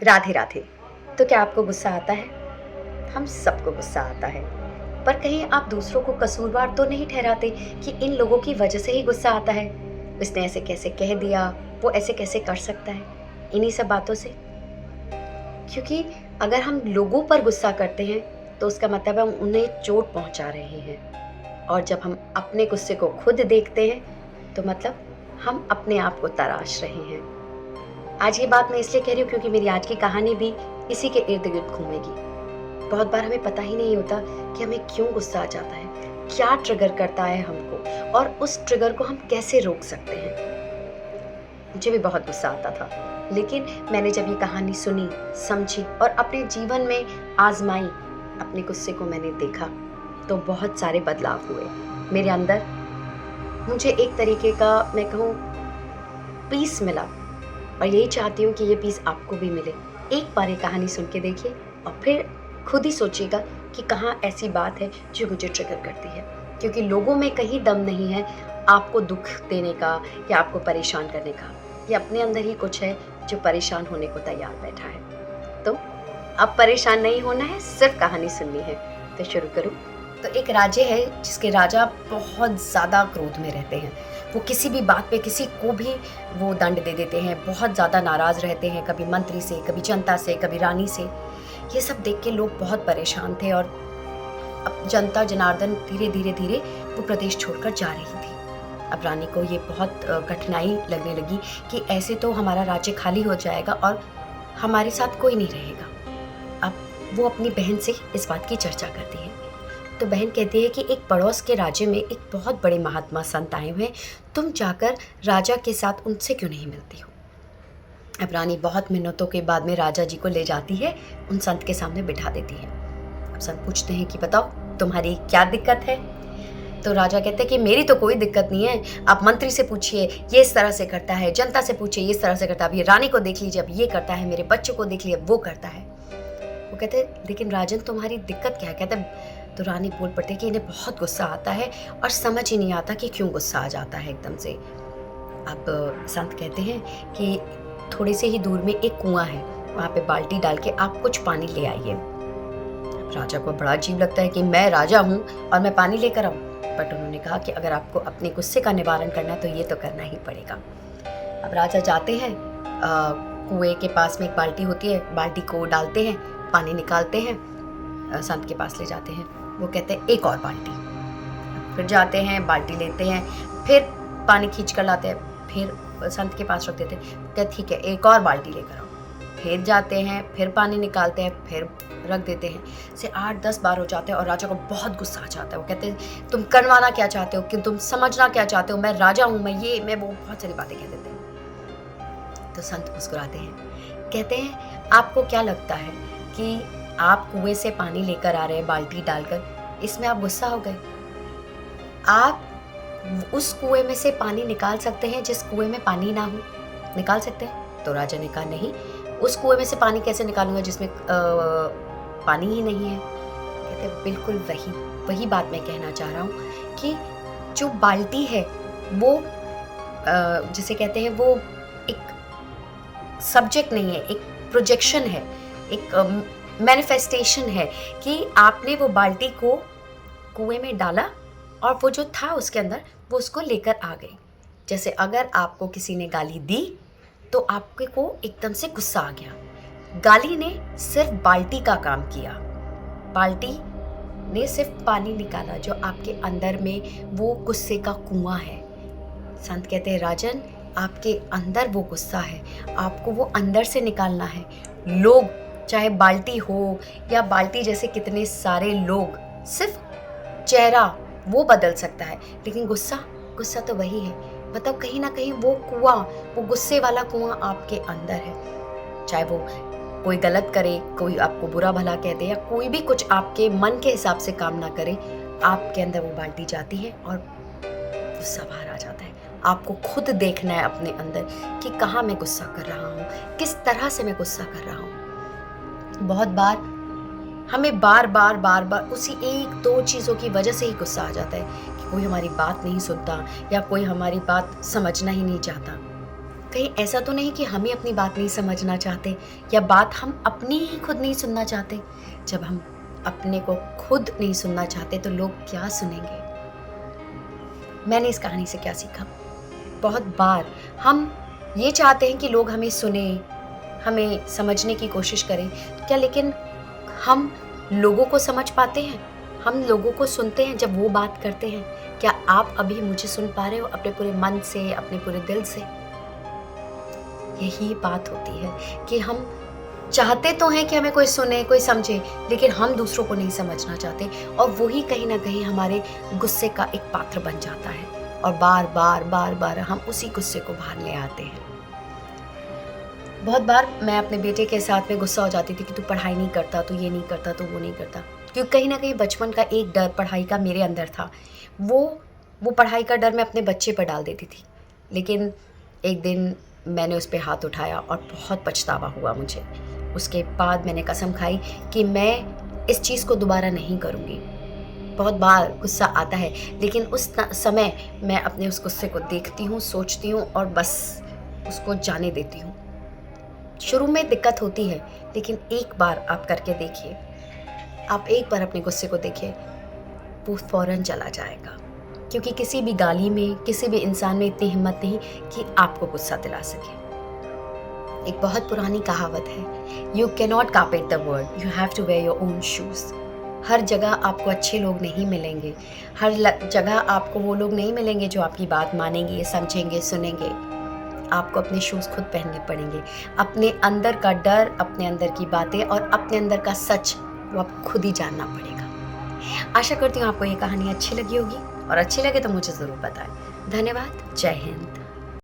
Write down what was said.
राधे राधे। तो क्या आपको गुस्सा आता है? हम सबको गुस्सा आता है। पर कहीं आप दूसरों को कसूरवार तो नहीं ठहराते कि इन लोगों की वजह से ही गुस्सा आता है? उसने ऐसे कैसे कह दिया, वो ऐसे कैसे कर सकता है, इन्हीं सब बातों से? क्योंकि अगर हम लोगों पर गुस्सा करते हैं तो उसका मतलब हम उन्हें चोट पहुंचा रहे हैं, और जब हम अपने गुस्से को खुद देखते हैं तो मतलब हम अपने आप को तराश रहे हैं। आज ये बात मैं इसलिए कह रही हूँ क्योंकि मेरी आज की कहानी भी इसी के इर्द गिर्द घूमेगी। बहुत बार हमें पता ही नहीं होता कि हमें क्यों गुस्सा आ जाता है, क्या ट्रिगर करता है हमको, और उस ट्रिगर को हम कैसे रोक सकते हैं। मुझे भी बहुत गुस्सा आता था, लेकिन मैंने जब ये कहानी सुनी, समझी और अपने जीवन में आजमाई, अपने गुस्से को मैंने देखा, तो बहुत सारे बदलाव हुए मेरे अंदर। मुझे एक तरीके का, मैं कहूँ, पीस मिला, और यही चाहती हूँ कि ये पीस आपको भी मिले। एक बार ये कहानी सुन के देखिए और फिर खुद ही सोचिएगा कि कहाँ ऐसी बात है जो मुझे ट्रिगर करती है, क्योंकि लोगों में कहीं दम नहीं है आपको दुख देने का या आपको परेशान करने का। ये अपने अंदर ही कुछ है जो परेशान होने को तैयार बैठा है। तो अब परेशान नहीं होना है, सिर्फ कहानी सुननी है। तो शुरू करूँ? तो एक राज्य है जिसके राजा बहुत ज़्यादा क्रोध में रहते हैं। वो किसी भी बात पे किसी को भी वो दंड दे देते हैं, बहुत ज़्यादा नाराज़ रहते हैं, कभी मंत्री से, कभी जनता से, कभी रानी से। ये सब देख के लोग बहुत परेशान थे, और अब जनता जनार्दन धीरे धीरे धीरे वो प्रदेश छोड़कर जा रही थी। अब रानी को ये बहुत कठिनाई लगने लगी कि ऐसे तो हमारा राज्य खाली हो जाएगा और हमारे साथ कोई नहीं रहेगा। अब वो अपनी बहन से इस बात की चर्चा करती है। तो बहन कहती है कि एक पड़ोस के राज्य में एक बहुत बड़े महात्मा संत आए हुए हैं, तुम जाकर राजा के साथ उनसे क्यों नहीं मिलती हो? अब रानी बहुत मिन्नतों के बाद में राजा जी को ले जाती है, उन संत के सामने बिठा देती है। अब संत पूछते हैं कि बताओ तुम्हारी क्या दिक्कत है? तो राजा कहते हैं कि मेरी तो कोई दिक्कत नहीं है, आप मंत्री से पूछिए, ये इस तरह से करता है, जनता से पूछिए, ये इस तरह से करता है, अब ये रानी को देख लीजिए, अब ये करता है, मेरे बच्चों को देख लीजिए, वो करता है। वो कहते हैं लेकिन राजन तुम्हारी दिक्कत क्या है? कहते हैं, तो रानी बोल पड़ती है कि इन्हें बहुत गुस्सा आता है और समझ ही नहीं आता कि क्यों गुस्सा आ जाता है एकदम से। अब संत कहते हैं कि थोड़े से ही दूर में एक कुआं है, वहाँ पे बाल्टी डाल के आप कुछ पानी ले आइए। राजा को बड़ा अजीब लगता है कि मैं राजा हूँ और मैं पानी लेकर आऊँ, बट उन्होंने कहा कि अगर आपको अपने गुस्से का निवारण करना है तो ये तो करना ही पड़ेगा। अब राजा जाते हैं, कुएं के पास में एक बाल्टी होती है, बाल्टी को डालते हैं, पानी निकालते हैं, संत के पास ले जाते हैं। वो कहते हैं एक और बाल्टी। फिर जाते हैं, बाल्टी लेते हैं, फिर पानी खींच कर लाते हैं, फिर संत के पास रख देते हैं। कहते ठीक है, एक और बाल्टी लेकर आओ। फिर जाते हैं, फिर पानी निकालते हैं, फिर रख देते हैं। से 8-10 बार हो जाते हैं और राजा को बहुत गुस्सा आ जाता है। वो कहते हैं तुम करवाना क्या चाहते हो, कि तुम समझना क्या चाहते हो, मैं राजा हूँ, मैं वो, बहुत सारी बातें कह देते हैं। तो संत मुस्कुराते हैं, कहते हैं आपको क्या लगता है कि आप कुएं से पानी लेकर आ रहे हैं बाल्टी डालकर, इसमें आप गुस्सा हो गए? आप उस कुएं में से पानी निकाल सकते हैं जिस कुएं में पानी ना हो? निकाल सकते हैं? तो राजा ने कहा नहीं, उस कुएं में से पानी कैसे निकालूंगा जिसमें पानी ही नहीं है। कहते बिल्कुल वही बात मैं कहना चाह रहा हूँ कि जो बाल्टी है वो जिसे कहते हैं वो एक सब्जेक्ट नहीं है, एक प्रोजेक्शन है, एक मैनिफेस्टेशन है कि आपने वो बाल्टी को कुएं में डाला और वो जो था उसके अंदर वो उसको लेकर आ गई। जैसे अगर आपको किसी ने गाली दी तो आपके को एकदम से गुस्सा आ गया, गाली ने सिर्फ बाल्टी का काम किया, बाल्टी ने सिर्फ पानी निकाला जो आपके अंदर में वो गुस्से का कुआं है। संत कहते हैं राजन, आपके अंदर वो गुस्सा है, आपको वो अंदर से निकालना है। लोग चाहे बाल्टी हो या बाल्टी जैसे कितने सारे लोग, सिर्फ चेहरा वो बदल सकता है, लेकिन गुस्सा तो वही है। मतलब कहीं ना कहीं वो कुआं, वो गुस्से वाला कुआं आपके अंदर है। चाहे वो कोई गलत करे, कोई आपको बुरा भला कह दे, या कोई भी कुछ आपके मन के हिसाब से काम ना करे, आपके अंदर वो बाल्टी जाती है और गुस्सा बाहर आ जाता है। आपको खुद देखना है अपने अंदर कि कहाँ मैं गुस्सा कर रहा हूँ, किस तरह से मैं गुस्सा कर रहा हूँ। बहुत बार हमें बार बार उसी 1-2 चीज़ों की वजह से ही गुस्सा आ जाता है कि कोई हमारी बात नहीं सुनता या कोई हमारी बात समझना ही नहीं चाहता। कहीं ऐसा तो नहीं कि हम ही अपनी बात नहीं समझना चाहते, या बात हम अपनी ही खुद नहीं सुनना चाहते? जब हम अपने को खुद नहीं सुनना चाहते तो लोग क्या सुनेंगे? मैंने इस कहानी से क्या सीखा? बहुत बार हम ये चाहते हैं कि लोग हमें सुने, हमें समझने की कोशिश करें, क्या लेकिन हम लोगों को समझ पाते हैं? हम लोगों को सुनते हैं जब वो बात करते हैं? क्या आप अभी मुझे सुन पा रहे हो अपने पूरे मन से, अपने पूरे दिल से? यही बात होती है कि हम चाहते तो हैं कि हमें कोई सुने, कोई समझे, लेकिन हम दूसरों को नहीं समझना चाहते, और वही कहीं न कहीं हमारे गुस्से का एक पात्र बन जाता है, और बार-बार हम उसी गुस्से को बाहर ले आते हैं। बहुत बार मैं अपने बेटे के साथ में गुस्सा हो जाती थी कि तू पढ़ाई नहीं करता, तू ये नहीं करता, तू वो नहीं करता। क्योंकि कहीं न कहीं बचपन का एक डर पढ़ाई का मेरे अंदर था। वो पढ़ाई का डर मैं अपने बच्चे पर डाल देती थी। लेकिन एक दिन मैंने उस पे हाथ उठाया और बहुत पछतावा हुआ मुझे। उसके बाद मैंने कसम खाई कि मैं इस चीज़ को दोबारा नहीं करूँगी। बहुत बार गुस्सा आता है, लेकिन उस समय मैं अपने उस गुस्से को देखती हूँ, सोचती हूँ और बस उसको जाने देती हूँ। शुरू में दिक्कत होती है, लेकिन एक बार आप करके देखिए, आप एक बार अपने गुस्से को देखिए, वो फ़ौरन चला जाएगा। क्योंकि किसी भी गाली में, किसी भी इंसान में इतनी हिम्मत नहीं कि आपको गुस्सा दिला सके। एक बहुत पुरानी कहावत है, you cannot carpet the world, you have to wear your own shoes. हर जगह आपको अच्छे लोग नहीं मिलेंगे, हर जगह आपको वो लोग नहीं मिलेंगे जो आपकी बात मानेंगे, समझेंगे, सुनेंगे। आपको अपने शूज़ खुद पहनने पड़ेंगे। अपने अंदर का डर, अपने अंदर की बातें और अपने अंदर का सच, वो आपको खुद ही जानना पड़ेगा। आशा करती हूँ आपको ये कहानी अच्छी लगी होगी, और अच्छी लगे तो मुझे ज़रूर बताएं। धन्यवाद। जय हिंद।